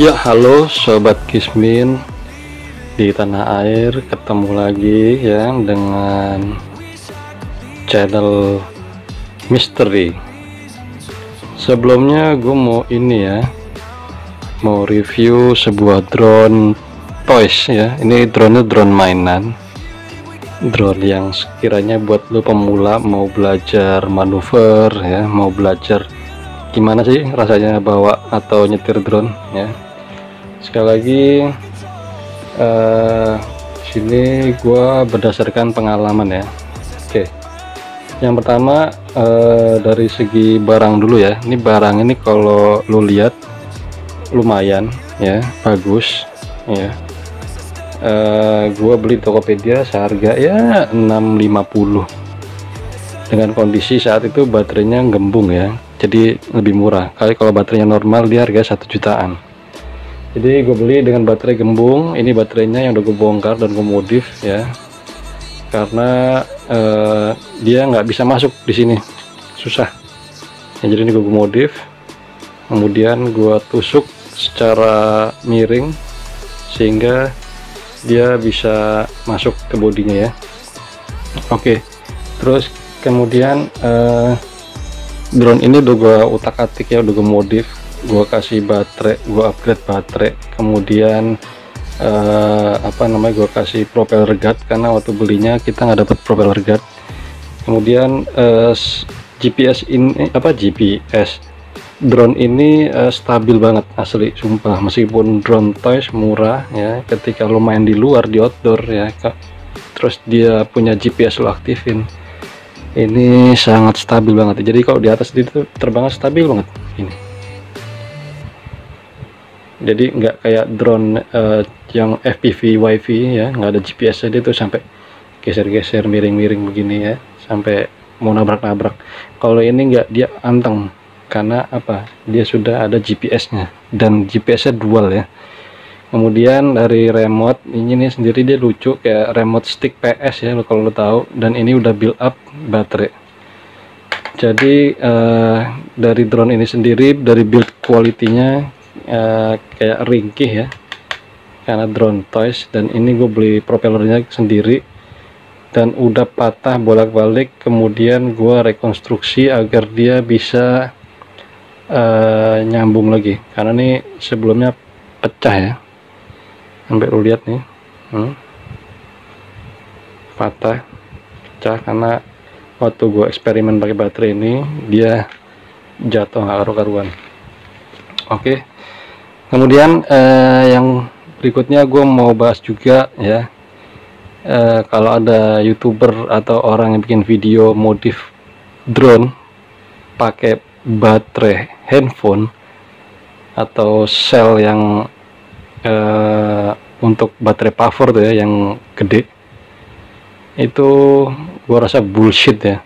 Ya, halo Sobat Kismin di tanah air, ketemu lagi ya dengan channel Misteri. Sebelumnya gue mau mau review sebuah drone toys ya. Ini drone mainan, drone yang sekiranya buat lo pemula mau belajar manuver ya, mau belajar gimana sih rasanya bawa atau nyetir drone ya. Sekali lagi sini gua berdasarkan pengalaman ya. Oke, yang pertama dari segi barang dulu ya. Ini barang ini kalau lu lihat lumayan ya, bagus ya. Gua beli Tokopedia seharga ya 650 dengan kondisi saat itu baterainya gembung ya, jadi lebih murah. Kalau baterainya normal dia harga 1 jutaan. Jadi gue beli dengan baterai gembung. Ini baterainya yang udah gue bongkar dan gue modif ya, karena dia nggak bisa masuk di sini, susah ya. Jadi ini gue modif, kemudian gue tusuk secara miring sehingga dia bisa masuk ke bodinya ya. Oke, terus kemudian drone ini udah gue utak-atik ya, udah gue modif. Gue kasih baterai, gue upgrade baterai, kemudian gue kasih propeller guard karena waktu belinya kita nggak dapat propeller guard. Kemudian GPS ini GPS drone ini stabil banget asli, sumpah. Meskipun drone toys murah ya, ketika lo main di luar, di outdoor ya, terus dia punya GPS lo aktifin, ini sangat stabil banget. Jadi kalau di atas itu terbangnya stabil banget ini. Jadi nggak kayak drone yang FPV wifi ya, nggak ada GPS nya, dia tuh sampai geser-geser, miring-miring begini ya, sampai mau nabrak-nabrak. Kalau ini nggak, dia anteng karena apa, dia sudah ada GPS nya dan GPS nya dual ya. Kemudian dari remote ini nih sendiri, dia lucu kayak remote stick PS ya kalau lo tahu, dan ini udah build up baterai. Jadi dari drone ini sendiri, dari build quality-nya kayak ringkih ya, karena drone toys. Dan ini gue beli propellernya sendiri dan udah patah bolak-balik, kemudian gue rekonstruksi agar dia bisa nyambung lagi, karena ini sebelumnya pecah ya, sampai lu lihat nih, pecah karena waktu gue eksperimen pakai baterai ini dia jatuh nggak karu-karuan. Oke, kemudian yang berikutnya gue mau bahas juga ya, kalau ada YouTuber atau orang yang bikin video modif drone pakai baterai handphone atau sel yang untuk baterai power tuh ya, yang gede, itu gue rasa bullshit ya.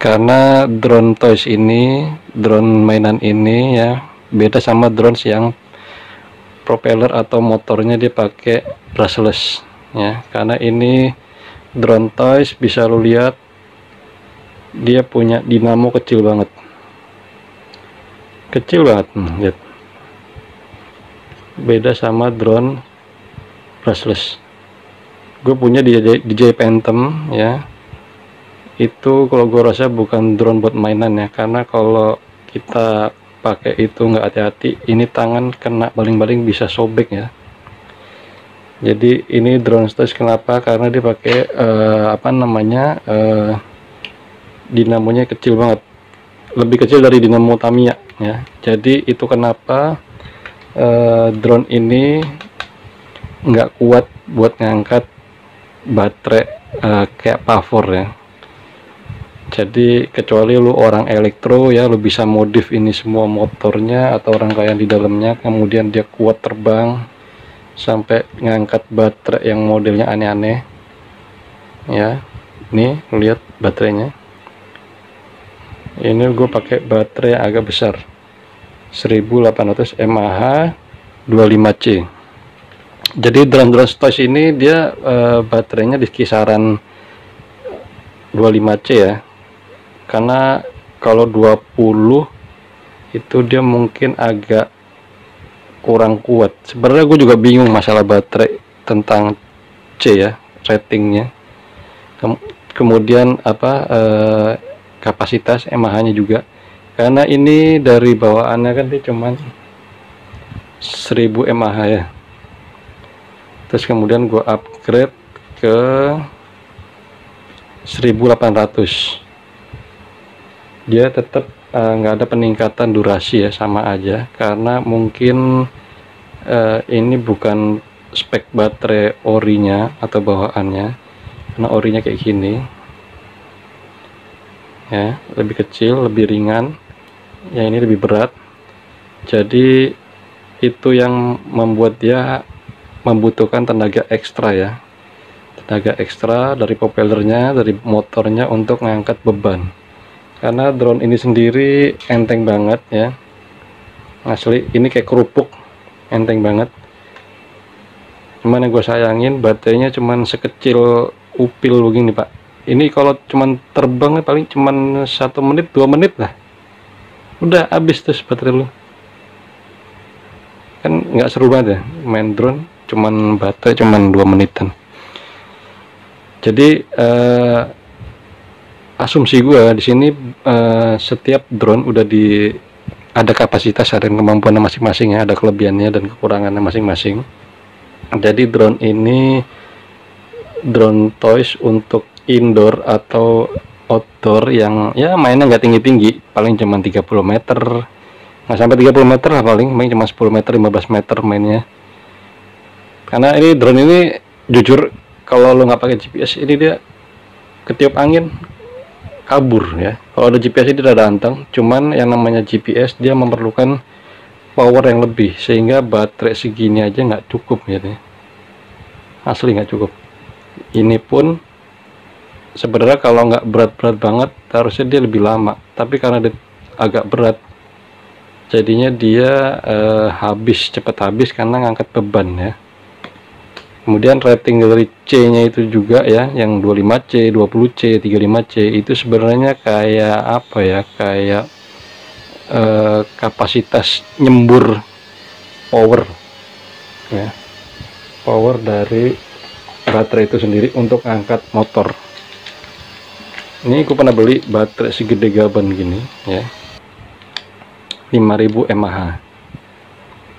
Karena drone toys ini, drone mainan ini ya, beda sama drones yang propeller atau motornya dia pakai brushless ya. Karena ini drone toys, bisa lo lihat dia punya dinamo kecil banget, lihat, beda sama drone brushless. Gue punya DJI Phantom ya, itu kalau gue rasa bukan drone buat mainan ya, karena kalau kita pakai itu nggak hati-hati, ini tangan kena baling-baling bisa sobek ya. Jadi ini drone toys, kenapa? Karena dia pakai dinamonya kecil banget, lebih kecil dari dinamo Tamiya ya. Jadi itu kenapa drone ini nggak kuat buat ngangkat baterai kayak power ya. Jadi kecuali lu orang elektro ya, lu bisa modif ini semua motornya atau rangkaian di dalamnya, kemudian dia kuat terbang sampai ngangkat baterai yang modelnya aneh-aneh ya. Nih lihat baterainya, ini gue pakai baterai yang agak besar, 1800 mAh 25C. Jadi drone toys ini dia baterainya di kisaran 25C ya, karena kalau 20 itu dia mungkin agak kurang kuat. Sebenarnya gue juga bingung masalah baterai tentang C ya, ratingnya. Kemudian apa kapasitas mAh-nya juga. Karena ini dari bawaannya kan dia cuman 1000 mAh ya. Terus kemudian gue upgrade ke 1800. Dia tetap nggak ada peningkatan durasi ya, sama aja, karena mungkin ini bukan spek baterai orinya atau bawaannya, karena orinya kayak gini ya, lebih kecil, lebih ringan ya, ini lebih berat. Jadi itu yang membuat dia membutuhkan tenaga ekstra ya, tenaga ekstra dari propellernya, dari motornya untuk mengangkat beban. Karena drone ini sendiri enteng banget ya, asli ini kayak kerupuk, enteng banget. Cuman yang gue sayangin baterainya cuman sekecil upil begini pak. Ini kalau cuman terbang paling cuman 1 menit 2 menit lah, udah habis terus baterai lu. Kan nggak seru banget ya main drone, cuman baterai cuman 2 menitan. Jadi asumsi gue di sini setiap drone udah ada kapasitas, ada kemampuannya masing-masing ya, ada kelebihannya dan kekurangannya masing-masing. Jadi drone ini drone toys untuk indoor atau outdoor yang ya mainnya nggak tinggi-tinggi, paling cuma 30 meter, nggak sampai 30 meter lah, paling cuma 10 meter 15 meter mainnya. Karena ini drone ini jujur kalau lo nggak pakai GPS ini dia ketiup angin kabur ya. Kalau ada GPS itu udah anteng, cuman yang namanya GPS dia memerlukan power yang lebih, sehingga baterai segini aja nggak cukup gitu ya. Asli nggak cukup. Ini pun sebenarnya kalau nggak berat-berat banget harusnya dia lebih lama, tapi karena dia agak berat jadinya dia cepat habis karena ngangkat beban ya. Kemudian rating dari C-nya itu juga ya, yang 25C, 20C, 35C itu sebenarnya kayak apa ya, kayak kapasitas nyembur power ya, power dari baterai itu sendiri untuk angkat motor. Ini aku pernah beli baterai segede gaban gini ya, 5000 mAh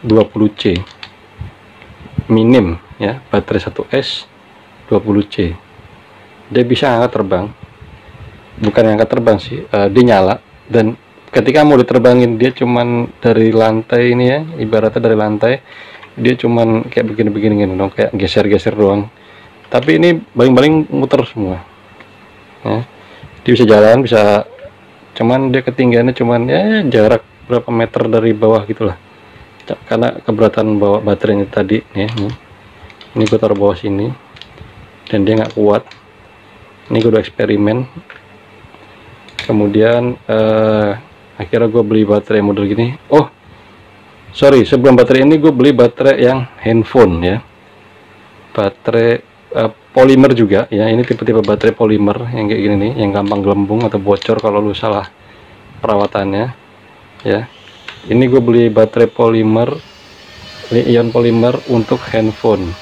20C minim ya, baterai 1S 20C. Dia bisa angkat terbang, bukan angkat terbang sih, dia nyala, dan ketika mau diterbangin dia cuman dari lantai ini ya, ibaratnya dari lantai dia cuman kayak begini-begini dong, kayak geser-geser doang, tapi ini baling-baling muter semua ya. Dia bisa jalan, bisa, cuman dia ketinggiannya cuman ya jarak berapa meter dari bawah gitulah, karena keberatan bawa baterainya tadi ya. Ini gue taruh bawah sini dan dia nggak kuat. Ini gue udah eksperimen, kemudian akhirnya gue beli baterai model gini. Oh sorry, sebelum baterai ini gue beli baterai yang handphone ya, baterai polimer juga ya. Ini tipe-tipe baterai polimer yang kayak gini nih, yang gampang gelembung atau bocor kalau lu salah perawatannya ya. Ini gue beli baterai polimer, li-ion polimer untuk handphone,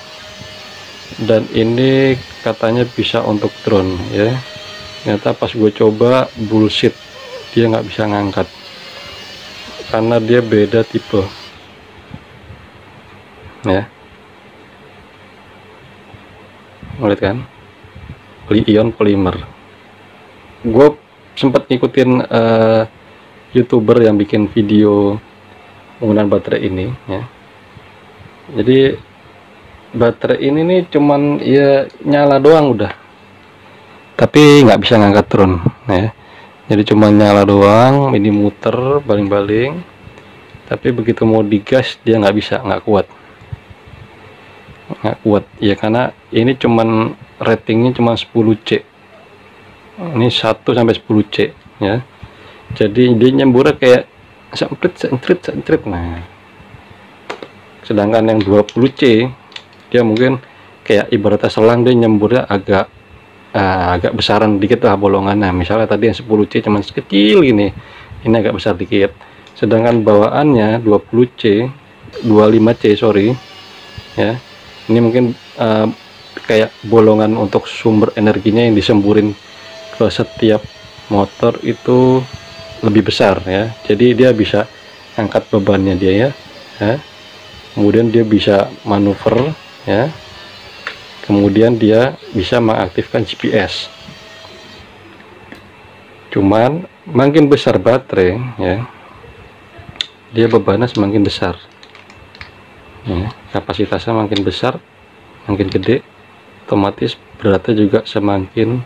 dan ini katanya bisa untuk drone ya. Ternyata pas gue coba bullshit, dia nggak bisa ngangkat karena dia beda tipe ya. Ngeliat kan, li-ion polimer. Gue sempat ngikutin YouTuber yang bikin video penggunaan baterai ini ya. Jadi baterai ini nih cuman ya nyala doang udah, tapi nggak bisa ngangkat drone ya. Jadi cuma nyala doang, ini muter baling-baling, tapi begitu mau digas dia nggak bisa, nggak kuat ya, karena ini cuman ratingnya cuma 10C, ini 1 sampai 10C ya. Jadi dia nyemburnya kayak sentrit. Nah sedangkan yang 20C dia mungkin kayak ibaratnya selang, dia nyemburnya agak besaran dikit lah bolongannya. Misalnya tadi yang 10C cuman sekecil gini, ini agak besar dikit. Sedangkan bawaannya 20C 25C, sorry ya. Ini mungkin kayak bolongan untuk sumber energinya yang disemburin ke setiap motor itu lebih besar ya, jadi dia bisa angkat bebannya dia ya. Kemudian dia bisa manuver ya, kemudian dia bisa mengaktifkan GPS. Cuman makin besar baterai ya, dia bebannya semakin besar ya, kapasitasnya makin besar, makin gede, otomatis beratnya juga semakin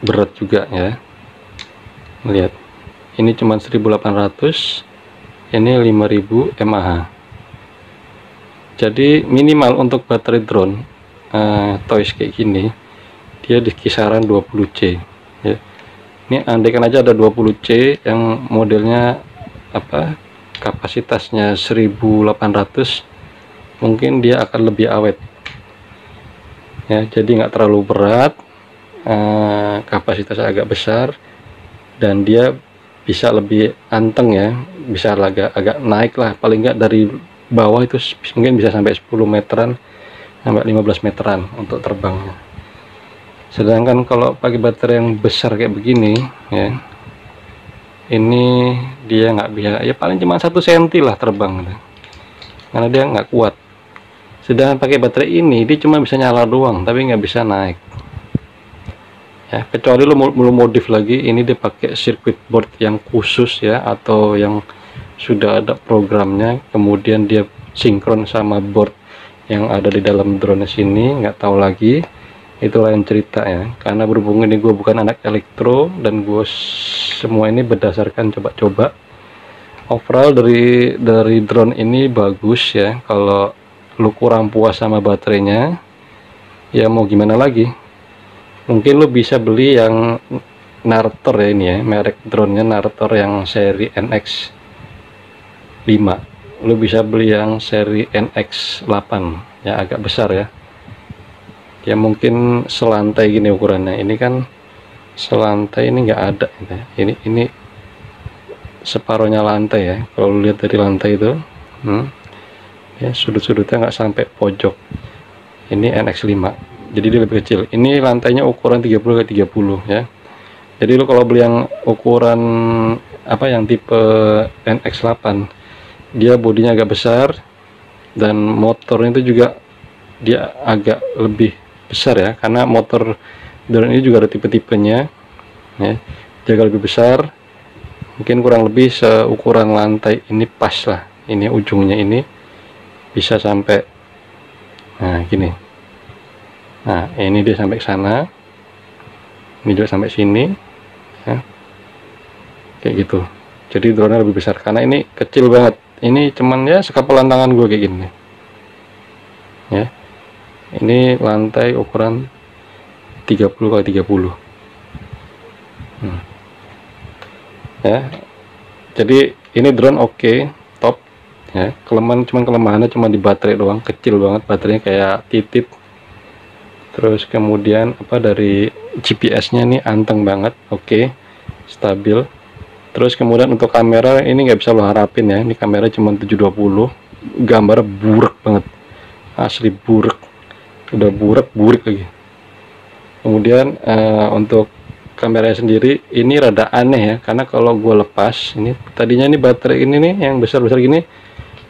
berat juga ya. Lihat, ini cuma 1800, ini 5000 mAh. Jadi minimal untuk baterai drone toys kayak gini dia di kisaran 20C ya. Ini andaikan aja ada 20C yang modelnya apa, kapasitasnya 1800, mungkin dia akan lebih awet ya, jadi nggak terlalu berat, kapasitasnya agak besar, dan dia bisa lebih anteng ya, bisa agak naik lah, paling nggak dari bawah itu mungkin bisa sampai 10 meteran sampai 15 meteran untuk terbangnya. Sedangkan kalau pakai baterai yang besar kayak begini ya, ini dia nggak bisa ya, paling cuma 1 cm lah terbang karena dia nggak kuat. Sedangkan pakai baterai ini dia cuma bisa nyala doang tapi nggak bisa naik ya, kecuali lo modif lagi, ini dia pakai circuit board yang khusus ya, atau yang sudah ada programnya, kemudian dia sinkron sama board yang ada di dalam drone sini, nggak tahu lagi, itu lain cerita ya. Karena berhubung ini gue bukan anak elektro dan gue semua ini berdasarkan coba-coba. Overall dari drone ini bagus ya. Kalau lu kurang puas sama baterainya ya mau gimana lagi, mungkin lu bisa beli yang Nartor ya, ini ya merek drone-nya Nartor yang seri NX5. Lu bisa beli yang seri NX8 ya, agak besar ya. Ya mungkin selantai gini ukurannya, ini kan selantai, ini nggak ada gitu ya. Ini separuhnya lantai ya, kalau lihat dari lantai itu ya, sudut-sudutnya nggak sampai pojok. Ini NX5, jadi dia lebih kecil. Ini lantainya ukuran 30x30 ya. Jadi lo kalau beli yang ukuran apa, yang tipe NX8, dia bodinya agak besar dan motornya itu juga dia agak lebih besar ya, karena motor drone ini juga ada tipe-tipenya ya, dia agak lebih besar, mungkin kurang lebih seukuran lantai ini pas lah, ini ujungnya ini bisa sampai nah gini. Nah ini dia sampai ke sana, ini juga sampai sini ya, kayak gitu. Jadi drone lebih besar karena ini kecil banget, ini cuman ya sekapelan tangan gue kayak gini ya. Ini lantai ukuran 30x30 ya. Jadi ini drone oke, top ya. Kelemahannya cuma di baterai doang, kecil banget baterainya kayak titip. Terus kemudian apa, dari GPS nya ini anteng banget, oke, stabil. Terus kemudian untuk kamera ini nggak bisa lo harapin ya, ini kamera cuma 720, gambar burek banget, asli burek, udah burek lagi. Kemudian untuk kameranya sendiri ini rada aneh ya, karena kalau gue lepas ini, tadinya ini baterai ini nih yang besar-besar gini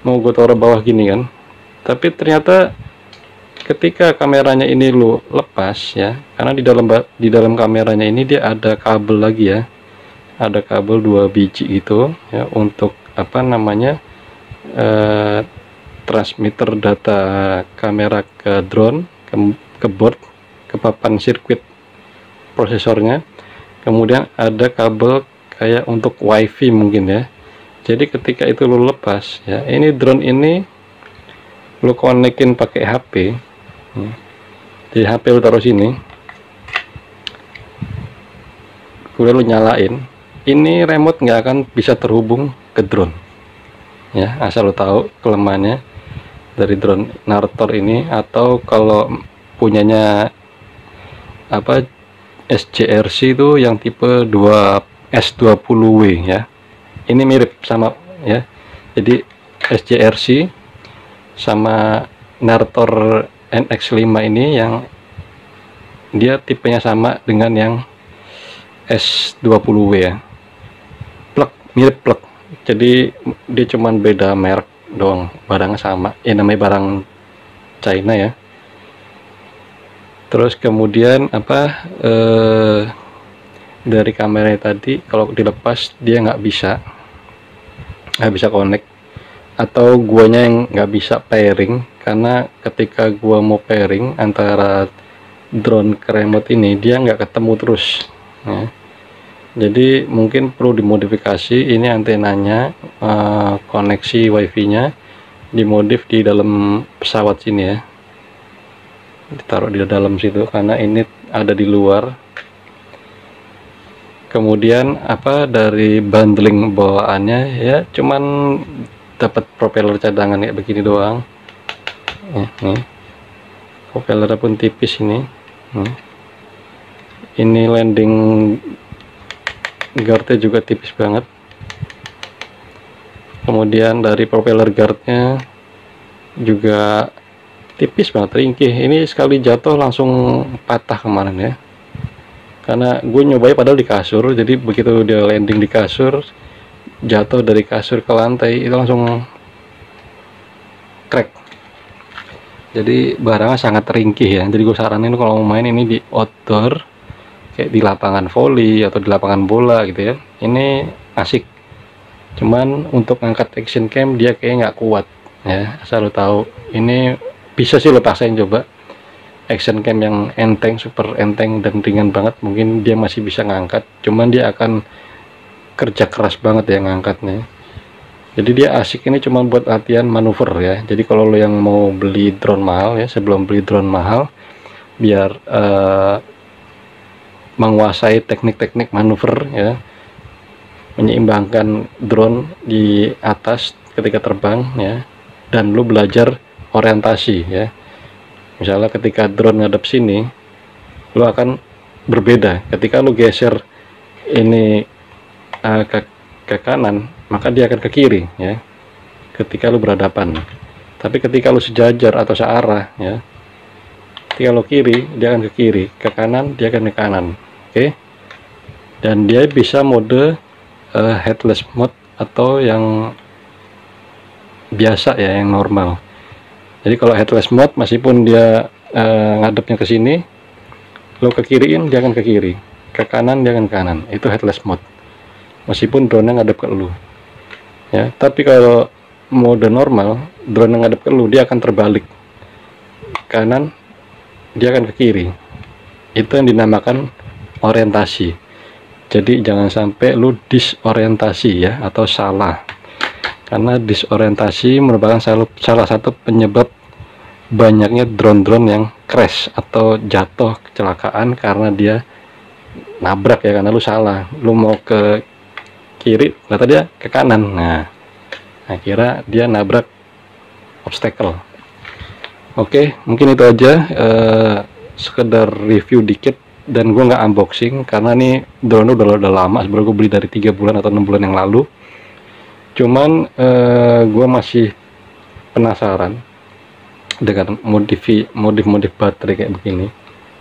mau gue taruh bawah gini kan, tapi ternyata ketika kameranya ini lo lepas ya, karena di dalam kameranya ini dia ada kabel lagi ya, ada kabel 2 biji gitu ya, untuk apa namanya, transmitter data kamera ke drone, ke board, ke papan sirkuit prosesornya. Kemudian ada kabel kayak untuk wifi mungkin ya. Jadi ketika itu lo lepas ya, ini drone ini lo konekin pakai HP ya. Di HP lo taruh sini, kemudian lo nyalain, ini remote nggak akan bisa terhubung ke drone ya, asal lo tahu kelemahannya dari drone Nartor ini. Atau kalau punyanya apa, SJRC itu yang tipe 2S20W ya, ini mirip sama ya. Jadi SJRC sama Nartor NX5 ini yang dia tipenya sama dengan yang S20W ya, plug, mirip plug, jadi dia cuman beda merek doang, barangnya sama ya, namanya barang China ya. Terus kemudian apa, dari kamera tadi kalau dilepas dia nggak bisa connect, atau guanya yang nggak bisa pairing, karena ketika gua mau pairing antara drone ke remote ini dia nggak ketemu terus ya. Jadi mungkin perlu dimodifikasi ini antenanya, koneksi wifi nya dimodif di dalam pesawat sini ya, ditaruh di dalam situ karena ini ada di luar. Kemudian apa, dari bundling bawaannya ya cuman dapat propeller cadangan kayak begini doang ya, nih propellernya pun tipis ini. Ini landing guardnya juga tipis banget. Kemudian dari propeller guardnya juga tipis banget, ringkih. Ini sekali jatuh langsung patah kemarin ya, karena gue nyobain padahal di kasur. Jadi begitu dia landing di kasur, jatuh dari kasur ke lantai itu langsung crack. Jadi barangnya sangat ringkih ya. Jadi gue saranin kalau mau main ini di outdoor, kayak di lapangan volley atau di lapangan bola gitu ya, ini asik. Cuman untuk ngangkat action cam dia kayak nggak kuat ya, asal lo tahu. Ini bisa sih lo paksain coba action cam yang enteng, super enteng dan ringan banget, mungkin dia masih bisa ngangkat. Cuman dia akan kerja keras banget ya ngangkatnya. Jadi dia asik ini cuma buat latihan manuver ya. Jadi kalau lo yang mau beli drone mahal ya, sebelum beli drone mahal, biar menguasai teknik-teknik manuver ya, menyeimbangkan drone di atas ketika terbang ya, dan lu belajar orientasi ya. Misalnya ketika drone ngadep sini, lu akan berbeda. Ketika lu geser ini ke kanan, maka dia akan ke kiri ya, ketika lu berhadapan. Tapi ketika lu sejajar atau searah ya, ketika lu kiri dia akan ke kiri, ke kanan dia akan ke kanan. Oke. Dan dia bisa mode headless mode atau yang biasa ya, yang normal. Jadi kalau headless mode, meskipun dia ngadepnya ke sini, lo ke kiriin dia akan ke kiri, ke kanan dia akan ke kanan. Itu headless mode, meskipun drone ngadep ke lu ya. Tapi kalau mode normal, drone ngadep ke lu dia akan terbalik, kanan dia akan ke kiri. Itu yang dinamakan orientasi. Jadi jangan sampai lu disorientasi ya, atau salah, karena disorientasi merupakan salah satu penyebab banyaknya drone-drone yang crash atau jatuh kecelakaan karena dia nabrak ya, karena lu salah. Lu mau ke kiri ternyata dia ke kanan, nah akhirnya dia nabrak obstacle. Oke, mungkin itu aja, sekedar review dikit, dan gue nggak unboxing karena nih drone udah lama, sebenarnya gue beli dari 3 bulan atau 6 bulan yang lalu. Cuman gue masih penasaran dengan modif baterai kayak begini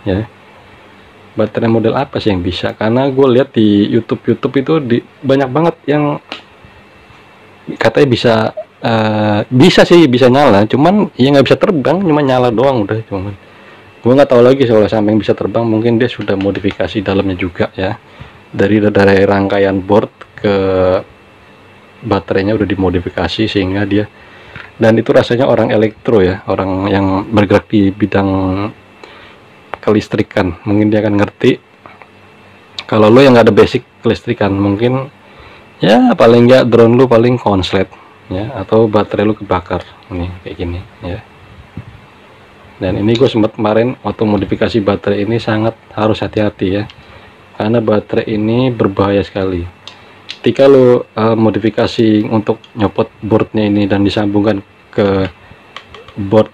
ya. Baterai model apa sih yang bisa, karena gue lihat di YouTube itu banyak banget yang katanya bisa sih, bisa nyala, cuman ya nggak bisa terbang, cuma nyala doang udah. Cuman gue nggak tahu lagi soal sampai yang bisa terbang, mungkin dia sudah modifikasi dalamnya juga ya, dari rangkaian board ke baterainya udah dimodifikasi sehingga dia, dan itu rasanya orang elektro ya, orang yang bergerak di bidang kelistrikan, mungkin dia akan ngerti. Kalau lo yang nggak ada basic kelistrikan, mungkin ya paling nggak drone lu paling konslet ya, atau baterai lu kebakar nih kayak gini ya. Dan ini gue sempat kemarin waktu modifikasi baterai ini sangat harus hati-hati ya, karena baterai ini berbahaya sekali. Ketika lo modifikasi untuk nyopot boardnya ini dan disambungkan ke board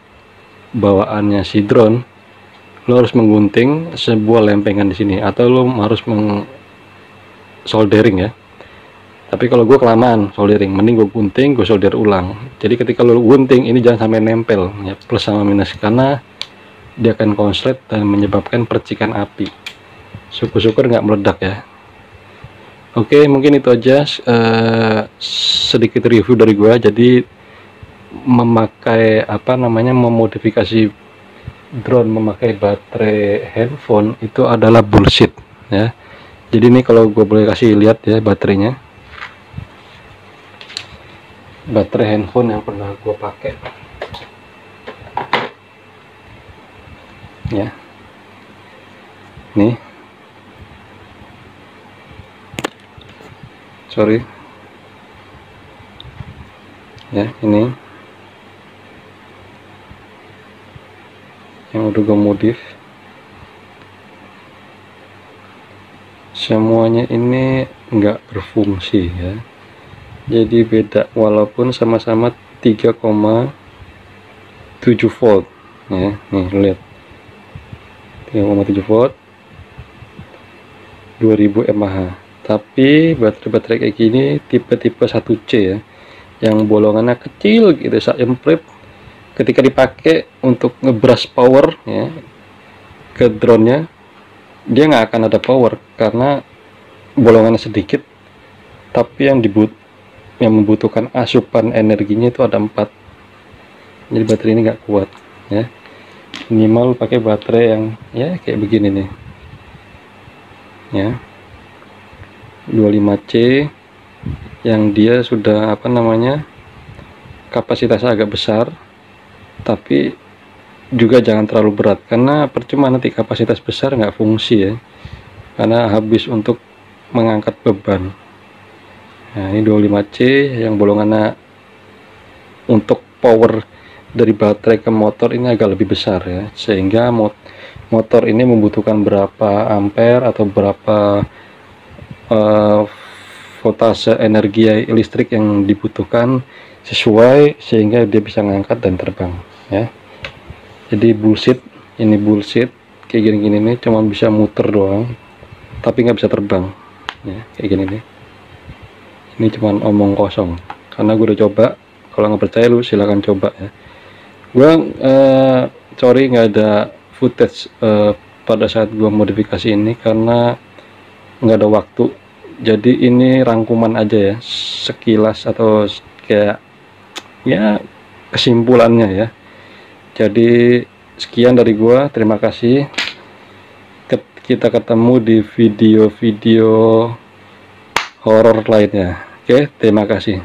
bawaannya si drone, lo harus menggunting sebuah lempengan di sini, atau lo harus soldering ya, Tapi kalau gue kelamaan soldering, mending gue gunting, gue solder ulang. Jadi ketika lo gunting ini jangan sampai nempel ya, plus sama minus, karena dia akan konslet dan menyebabkan percikan api. Syukur-syukur nggak meledak ya. Oke, mungkin itu aja sedikit review dari gue. Jadi memakai memodifikasi drone memakai baterai handphone itu adalah bullshit ya. Jadi ini kalau gue boleh kasih lihat ya baterainya, baterai handphone yang pernah gue pakai ya, nih, sorry ya, ini yang udah gue modif. Semuanya ini nggak berfungsi ya, jadi beda walaupun sama-sama 3,7 volt ya. Nih lihat 3,7 volt 2000 mAh, tapi baterai-baterai kayak gini tipe-tipe 1C ya, yang bolongannya kecil gitu, emprit ketika dipakai untuk ngebras power ya ke drone-nya, dia nggak akan ada power karena bolongannya sedikit, tapi yang membutuhkan asupan energinya itu ada 4. Jadi baterai ini nggak kuat ya. Minimal pakai baterai yang ya kayak begini nih ya, 25C, yang dia sudah kapasitasnya agak besar, tapi juga jangan terlalu berat karena percuma nanti kapasitas besar nggak fungsi ya, karena habis untuk mengangkat beban. Nah ini 25C yang bolongannya untuk power dari baterai ke motor ini agak lebih besar ya, sehingga motor ini membutuhkan berapa ampere atau berapa voltase energi listrik yang dibutuhkan sesuai, sehingga dia bisa ngangkat dan terbang ya. Jadi bullshit, ini bullshit kayak gini-gini nih, cuma bisa muter doang tapi nggak bisa terbang ya, kayak gini nih. Ini cuma omong kosong karena gue udah coba. Kalau nggak percaya lu silahkan coba ya. Gue sorry nggak ada footage pada saat gue modifikasi ini karena nggak ada waktu. Jadi ini rangkuman aja ya, sekilas atau kayak ya kesimpulannya ya. Jadi sekian dari gua, terima kasih. Kita ketemu di video-video horor lainnya. Oke, terima kasih.